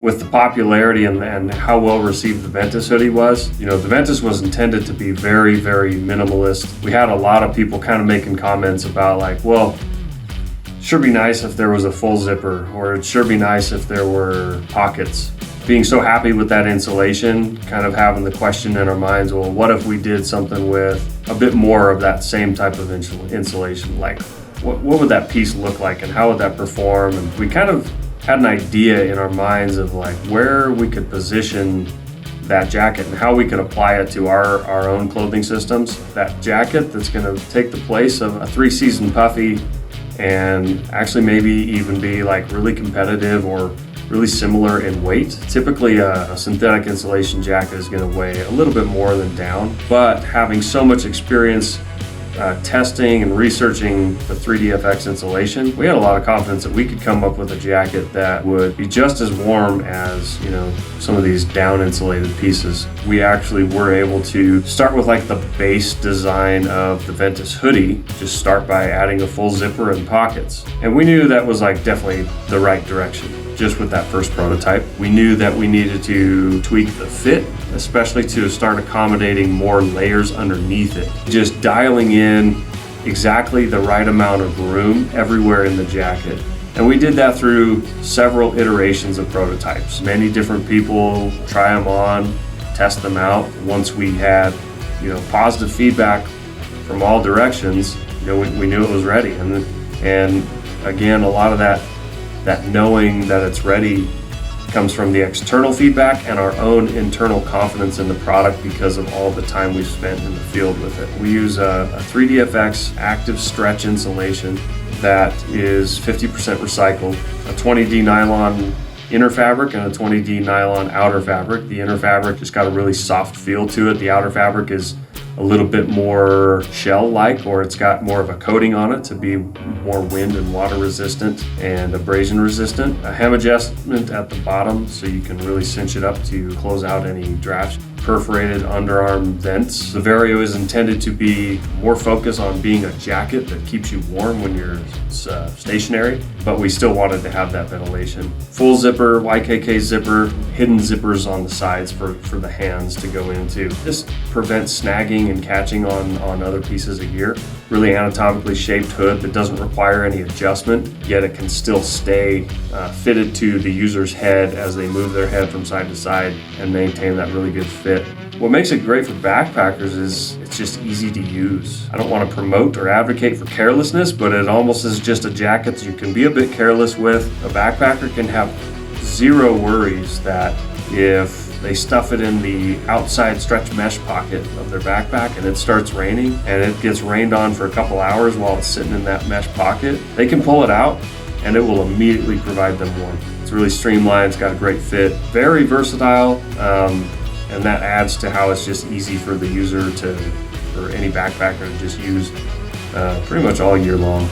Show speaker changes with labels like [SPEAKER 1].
[SPEAKER 1] With the popularity and how well received the Ventus hoodie was, the Ventus was intended to be very, very minimalist. We had a lot of people kind of making comments about like, well, sure be nice if there was a full zipper, or it'd sure be nice if there were pockets. Being so happy with that insulation, kind of having the question in our minds, well, what if we did something with a bit more of that same type of insulation? Like, what would that piece look like and how would that perform? And we kind of had an idea in our minds of like where we could position that jacket and how we could apply it to our own clothing systems. That jacket that's going to take the place of a 3-season puffy and actually maybe even be like really competitive or really similar in weight. Typically a synthetic insulation jacket is going to weigh a little bit more than down, but having so much experience testing and researching the 3DFX insulation, we had a lot of confidence that we could come up with a jacket that would be just as warm as, some of these down insulated pieces. We actually were able to start with like the base design of the Ventus hoodie, just start by adding a full zipper and pockets. And we knew that was like definitely the right direction. Just with that first prototype, we knew that we needed to tweak the fit, especially to start accommodating more layers underneath it. Just dialing in exactly the right amount of room everywhere in the jacket. And we did that through several iterations of prototypes. Many different people try them on, test them out. Once we had, positive feedback from all directions, we knew it was ready. And again, a lot of that knowing that it's ready comes from the external feedback and our own internal confidence in the product because of all the time we've spent in the field with it. We use a 3DFX active stretch insulation that is 50% recycled, a 20D nylon inner fabric and a 20D nylon outer fabric. The inner fabric just got a really soft feel to it. The outer fabric is a little bit more shell-like, or it's got more of a coating on it to be more wind and water resistant and abrasion resistant. A hem adjustment at the bottom so you can really cinch it up to close out any drafts. Perforated underarm vents. The Vario is intended to be more focused on being a jacket that keeps you warm when you're stationary, but we still wanted to have that ventilation. Full zipper, YKK zipper, hidden zippers on the sides for the hands to go into. This prevents snagging and catching on other pieces of gear. Really anatomically shaped hood that doesn't require any adjustment, yet it can still stay fitted to the user's head as they move their head from side to side and maintain that really good fit. What makes it great for backpackers is it's just easy to use. I don't want to promote or advocate for carelessness, but it almost is just a jacket that you can be a bit careless with. A backpacker can have zero worries that if they stuff it in the outside stretch mesh pocket of their backpack and it starts raining and it gets rained on for a couple hours while it's sitting in that mesh pocket, they can pull it out and it will immediately provide them warmth. It's really streamlined, it's got a great fit, very versatile, and that adds to how it's just easy for the user for any backpacker to just use pretty much all year long.